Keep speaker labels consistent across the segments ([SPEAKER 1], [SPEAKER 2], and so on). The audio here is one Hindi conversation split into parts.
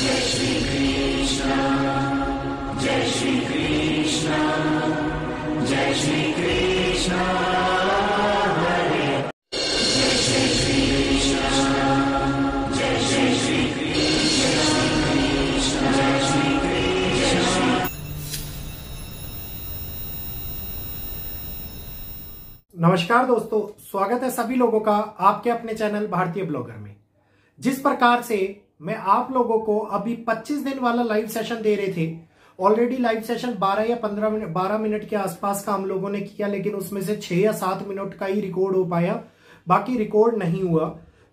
[SPEAKER 1] जय श्री कृष्ण, जय श्री कृष्ण, जय श्री कृष्ण हरे, जय श्री कृष्ण, जय श्री कृष्ण, जय श्री कृष्ण।
[SPEAKER 2] नमस्कार दोस्तों, स्वागत है सभी लोगों का आपके अपने चैनल भारतीय ब्लॉगर में। जिस प्रकार से मैं आप लोगों को अभी 25 दिन वाला लाइव सेशन दे रहे थे, ऑलरेडी लाइव सेशन 12 या 12 मिनट के आसपास का हम लोगों ने किया, लेकिन उसमें से 6 या 7 मिनट का ही रिकॉर्ड हो पाया, बाकी रिकॉर्ड नहीं हुआ।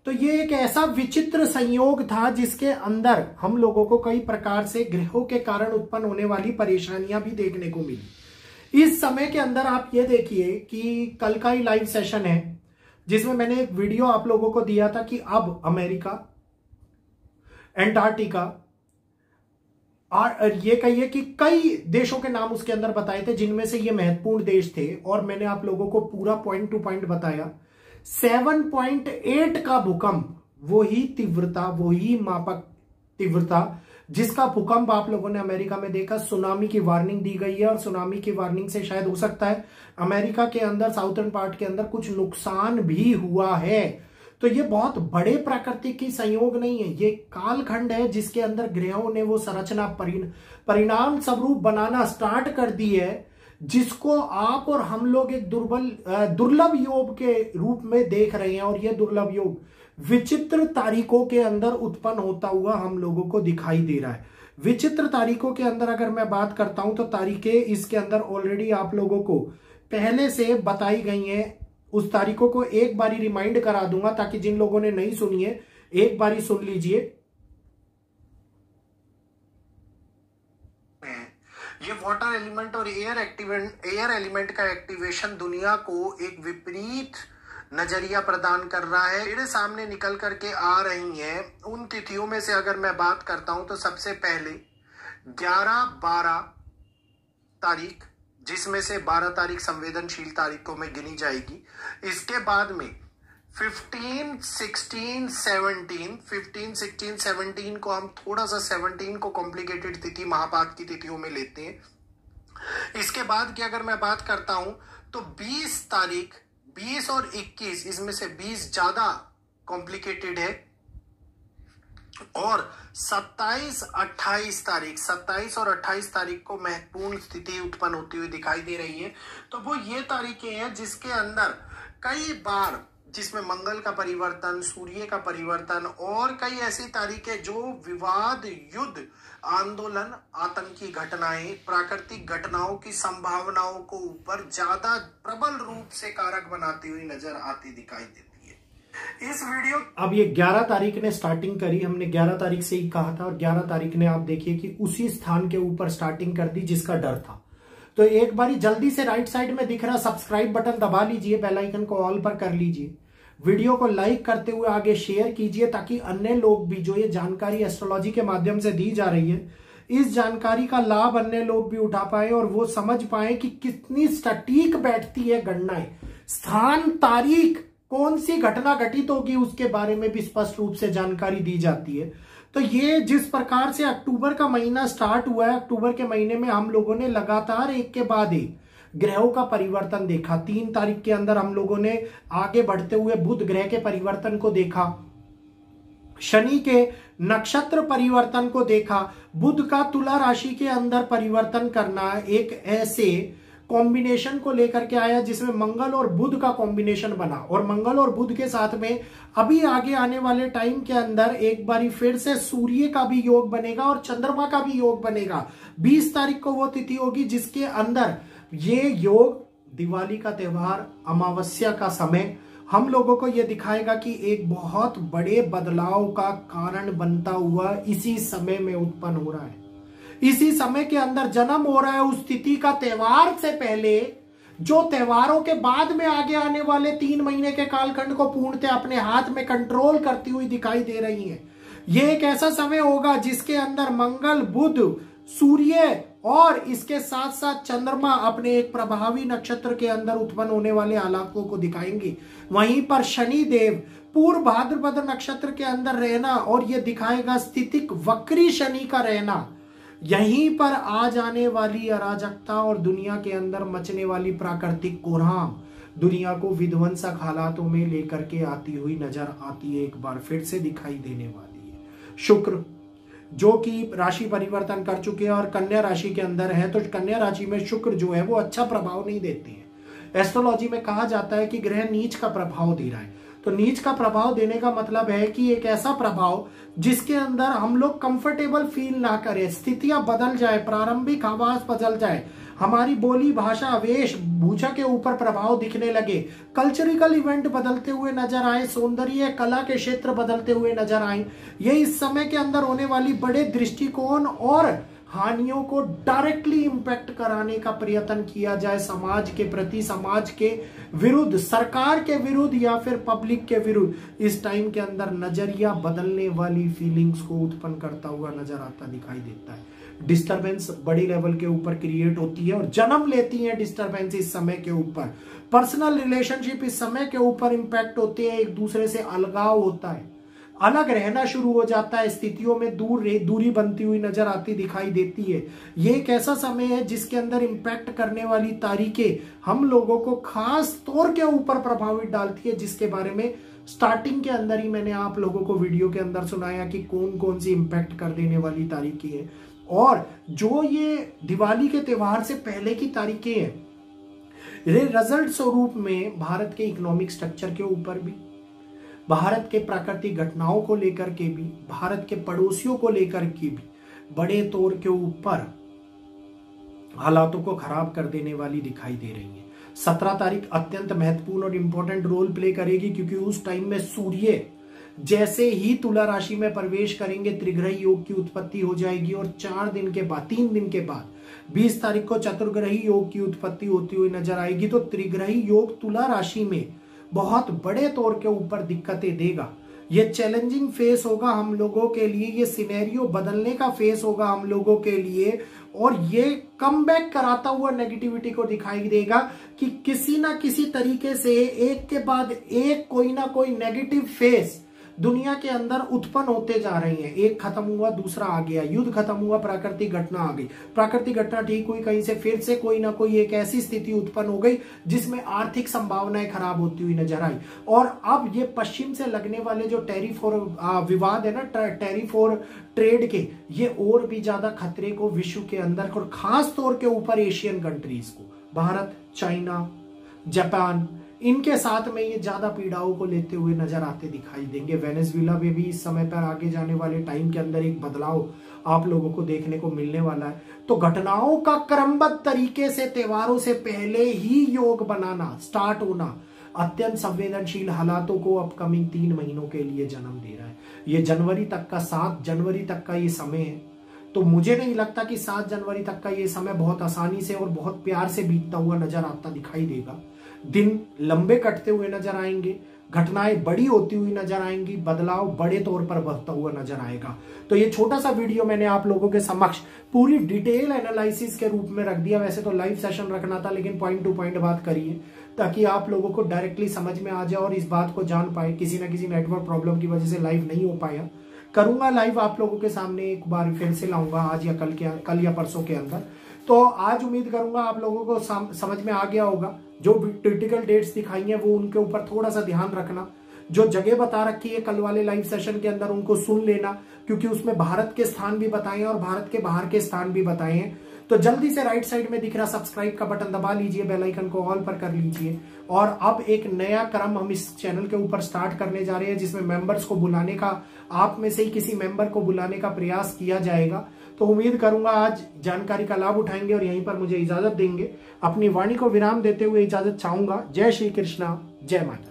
[SPEAKER 2] तो ये एक ऐसा विचित्र संयोग था जिसके अंदर हम लोगों को कई प्रकार से ग्रहों के कारण उत्पन्न होने वाली परेशानियां भी देखने को मिली। इस समय के अंदर आप ये देखिए कि कल का ही लाइव सेशन है जिसमें मैंने एक वीडियो आप लोगों को दिया था कि अब अमेरिका, एंटार्क्टिका और ये कहिए कि कई देशों के नाम उसके अंदर बताए थे, जिनमें से ये महत्वपूर्ण देश थे। और मैंने आप लोगों को पूरा पॉइंट टू पॉइंट बताया। 7.8 का भूकंप, वही तीव्रता, वही मापक तीव्रता जिसका भूकंप आप लोगों ने अमेरिका में देखा। सुनामी की वार्निंग दी गई है और सुनामी की वार्निंग से शायद हो सकता है अमेरिका के अंदर, साउथर्न पार्ट के अंदर कुछ नुकसान भी हुआ है। तो ये बहुत बड़े प्राकृतिक की संयोग नहीं है, ये कालखंड है जिसके अंदर ग्रहों ने वो संरचना परिणाम स्वरूप बनाना स्टार्ट कर दी है, जिसको आप और हम लोग एक दुर्लभ योग के रूप में देख रहे हैं। और यह दुर्लभ योग विचित्र तारीखों के अंदर उत्पन्न होता हुआ हम लोगों को दिखाई दे रहा है। विचित्र तारीखों के अंदर अगर मैं बात करता हूं तो तारीखें इसके अंदर ऑलरेडी आप लोगों को पहले से बताई गई हैं। उस तारीखों को एक बारी रिमाइंड करा दूंगा ताकि जिन लोगों ने नहीं सुनी है एक बारी सुन लीजिए। ये वाटर एलिमेंट और एयर एलिमेंट का एक्टिवेशन दुनिया को एक विपरीत नजरिया प्रदान कर रहा है। मेरे सामने निकल करके आ रही हैं उन तिथियों में से अगर मैं बात करता हूं तो सबसे पहले 11-12 तारीख, जिसमें से 12 तारीख संवेदनशील तारीखों में गिनी जाएगी। इसके बाद में 15, 16, 17 को हम थोड़ा सा 17 को कॉम्प्लिकेटेड तिथि महापात की तिथियों में लेते हैं। इसके बाद की अगर मैं बात करता हूं तो 20 तारीख, 20 और 21, इसमें से 20 ज्यादा कॉम्प्लिकेटेड है। और 27, 28 और 28 तारीख को महत्वपूर्ण स्थिति उत्पन्न होती हुई दिखाई दे रही है। तो वो ये तारीखें हैं जिसके अंदर कई बार, जिसमें मंगल का परिवर्तन, सूर्य का परिवर्तन और कई ऐसी तारीखें जो विवाद, युद्ध, आंदोलन, आतंकी घटनाएं, प्राकृतिक घटनाओं की संभावनाओं को ऊपर ज्यादा प्रबल रूप से कारक बनाती हुई नजर आती दिखाई देती है। इस वीडियो अब ये 11 तारीख ने स्टार्टिंग करी, हमने 11 तारीख से ही कहा था और 11 तारीख ने आप देखिए कि उसी स्थान के ऊपर स्टार्टिंग कर दी जिसका डर था। तो एक बारी जल्दी से राइट साइड में दिख रहा सब्सक्राइब बटन दबा लीजिए, बेल आइकन को ऑल पर कर लीजिए, वीडियो को लाइक करते हुए आगे शेयर कीजिए ताकि अन्य लोग भी, जो ये जानकारी एस्ट्रोलॉजी के माध्यम से दी जा रही है, इस जानकारी का लाभ अन्य लोग भी उठा पाए और वो समझ पाए कि कितनी सटीक बैठती है गणनाएं। स्थान, तारीख, कौन सी घटना घटित होगी उसके बारे में भी स्पष्ट रूप से जानकारी दी जाती है। तो ये जिस प्रकार से अक्टूबर का महीना स्टार्ट हुआ है, अक्टूबर के महीने में हम लोगों ने लगातार एक के बाद एक ग्रहों का परिवर्तन देखा। 3 तारीख के अंदर हम लोगों ने आगे बढ़ते हुए बुध ग्रह के परिवर्तन को देखा, शनि के नक्षत्र परिवर्तन को देखा, बुध का तुला राशि के अंदर परिवर्तन करना एक ऐसे कॉम्बिनेशन को लेकर के आया जिसमें मंगल और बुध का कॉम्बिनेशन बना। और मंगल और बुध के साथ में अभी आगे आने वाले टाइम के अंदर एक बारी फिर से सूर्य का भी योग बनेगा और चंद्रमा का भी योग बनेगा। 20 तारीख को वो तिथि होगी जिसके अंदर ये योग दिवाली का त्योहार, अमावस्या का समय हम लोगों को यह दिखाएगा कि एक बहुत बड़े बदलाव का कारण बनता हुआ इसी समय में उत्पन्न हो रहा है। इसी समय के अंदर जन्म हो रहा है उस तिथि का। त्योहार से पहले जो त्योहारों के बाद में आगे आने वाले 3 महीने के कालखंड को पूर्णतः अपने हाथ में कंट्रोल करती हुई दिखाई दे रही है। यह एक ऐसा समय होगा जिसके अंदर मंगल, बुध, सूर्य और इसके साथ साथ चंद्रमा अपने एक प्रभावी नक्षत्र के अंदर उत्पन्न होने वाले हालातों को दिखाएंगे। वहीं पर शनि देव पूर्व भाद्रपद नक्षत्र के अंदर रहना और यह दिखाएगा स्थितिक वक्री शनि का रहना। यहीं पर आ जाने वाली अराजकता और दुनिया के अंदर मचने वाली प्राकृतिक कोहराम दुनिया को विध्वंसक हालातों में लेकर के आती हुई नजर आती है, एक बार फिर से दिखाई देने वाली है। शुक्र जो कि राशि परिवर्तन कर चुके हैं और कन्या राशि के अंदर है, तो कन्या राशि में शुक्र जो है वो अच्छा प्रभाव नहीं देते हैं। एस्ट्रोलॉजी में कहा जाता है कि ग्रह नीच का प्रभाव दे रहा है, तो नीच का प्रभाव देने का मतलब है कि एक ऐसा प्रभाव जिसके अंदर हम लोग कंफर्टेबल फील ना करें, स्थितियां बदल जाए, प्रारंभिक आवास बदल जाए, हमारी बोली भाषा वेश भूषा के ऊपर प्रभाव दिखने लगे, कल्चरल इवेंट बदलते हुए नजर आए, सौंदर्य कला के क्षेत्र बदलते हुए नजर आए। ये इस समय के अंदर होने वाली बड़े दृष्टिकोण और हानियों को डायरेक्टली इंपैक्ट कराने का प्रयत्न किया जाए समाज के प्रति, समाज के विरुद्ध, सरकार के विरुद्ध या फिर पब्लिक के विरुद्ध। इस टाइम के अंदर नजरिया बदलने वाली फीलिंग्स को उत्पन्न करता हुआ नजर आता दिखाई देता है। डिस्टरबेंस बड़ी लेवल के ऊपर क्रिएट होती है और जन्म लेती है डिस्टरबेंस इस समय के ऊपर। पर्सनल रिलेशनशिप इस समय के ऊपर इंपैक्ट होते हैं, एक दूसरे से अलगाव होता है, अलग रहना शुरू हो जाता है, स्थितियों में दूरी बनती हुई नजर आती दिखाई देती है। ये एक ऐसा समय है जिसके अंदर इंपैक्ट करने वाली तारीखें हम लोगों को खास तौर के ऊपर प्रभावित डालती है, जिसके बारे में स्टार्टिंग के अंदर ही मैंने आप लोगों को वीडियो के अंदर सुनाया कि कौन कौन सी इंपैक्ट कर देने वाली तारीखें हैं। और जो ये दिवाली के त्योहार से पहले की तारीखें हैं, रिजल्ट स्वरूप में भारत के इकोनॉमिक स्ट्रक्चर के ऊपर भी, भारत के प्राकृतिक घटनाओं को लेकर के भी, भारत के पड़ोसियों को लेकर के भी बड़े तौर के ऊपर हालातों को खराब कर देने वाली दिखाई दे रही है। 17 तारीख अत्यंत महत्वपूर्ण और इंपॉर्टेंट रोल प्ले करेगी, क्योंकि उस टाइम में सूर्य जैसे ही तुला राशि में प्रवेश करेंगे त्रिग्रही योग की उत्पत्ति हो जाएगी और 3 दिन के बाद 20 तारीख को चतुर्ग्रही योग की उत्पत्ति होती हुई नजर आएगी। तो त्रिग्रही योग तुला राशि में बहुत बड़े तौर के ऊपर दिक्कतें देगा। ये चैलेंजिंग फेस होगा हम लोगों के लिए, ये सिनेरियो बदलने का फेस होगा हम लोगों के लिए, और ये कमबैक कराता हुआ नेगेटिविटी को दिखाई देगा कि किसी ना किसी तरीके से एक के बाद एक कोई ना कोई नेगेटिव फेस दुनिया के अंदर उत्पन्न होते जा रही हैं। एक खत्म हुआ दूसरा आ गया, युद्ध खत्म हुआ प्राकृतिक घटना आ गई, प्राकृतिक घटना ठीक हुई, कहीं से फिर से कोई ना कोई एक ऐसी स्थिति उत्पन्न हो गई जिसमें आर्थिक संभावनाएं खराब होती हुई नजर आई। और अब ये पश्चिम से लगने वाले जो टैरिफ और विवाद है ना, टैरिफ और ट्रेड के, ये और भी ज्यादा खतरे को विश्व के अंदर और खास तौर के ऊपर एशियन कंट्रीज को, भारत, चाइना, जापान, इनके साथ में ये ज्यादा पीड़ाओं को लेते हुए नजर आते दिखाई देंगे। वेनेजुएला में भी इस समय पर आगे जाने वाले टाइम के अंदर एक बदलाव आप लोगों को देखने को मिलने वाला है। तो घटनाओं का क्रमबद्ध तरीके से त्योहारों से पहले ही योग बनाना स्टार्ट होना अत्यंत संवेदनशील हालातों को अपकमिंग 3 महीनों के लिए जन्म दे रहा है। ये जनवरी तक का 7 जनवरी तक का ये समय है, तो मुझे नहीं लगता कि 7 जनवरी तक का ये समय बहुत आसानी से और बहुत प्यार से बीतता हुआ नजर आता दिखाई देगा। दिन लंबे कटते हुए नजर आएंगे, घटनाएं बड़ी होती हुई नजर आएंगी, बदलाव बड़े तौर पर बढ़ता हुआ नजर आएगा। तो ये छोटा सा वीडियो मैंने आप लोगों के समक्ष पूरी डिटेल एनालिसिस के रूप में रख दिया। वैसे तो लाइव सेशन रखना था, लेकिन पॉइंट टू पॉइंट बात करिए ताकि आप लोगों को डायरेक्टली समझ में आ जाए और इस बात को जान पाए। किसी ना किसी नेटवर्क प्रॉब्लम की वजह से लाइव नहीं हो पाया, करूंगा लाइव आप लोगों के सामने एक बार फिर से लाऊंगा आज या कल या परसों के अंदर। तो आज उम्मीद करूंगा आप लोगों को समझ में आ गया होगा। जो क्रिटिकल डेट्स दिखाई हैं वो उनके ऊपर थोड़ा सा ध्यान रखना, जो जगह बता रखी है कल वाले लाइव सेशन के अंदर उनको सुन लेना, क्योंकि उसमें भारत के स्थान भी बताए और भारत के बाहर के स्थान भी बताए हैं। तो जल्दी से राइट साइड में दिख रहा सब्सक्राइब का बटन दबा लीजिए, बेल आइकन को ऑल पर कर लीजिए। और अब एक नया क्रम हम इस चैनल के ऊपर स्टार्ट करने जा रहे हैं, जिसमें मेंबर्स को बुलाने का, आप में से ही किसी मेंबर को बुलाने का प्रयास किया जाएगा। तो उम्मीद करूंगा आज जानकारी का लाभ उठाएंगे और यहीं पर मुझे इजाजत देंगे। अपनी वाणी को विराम देते हुए इजाजत चाहूंगा। जय श्री कृष्णा, जय माता।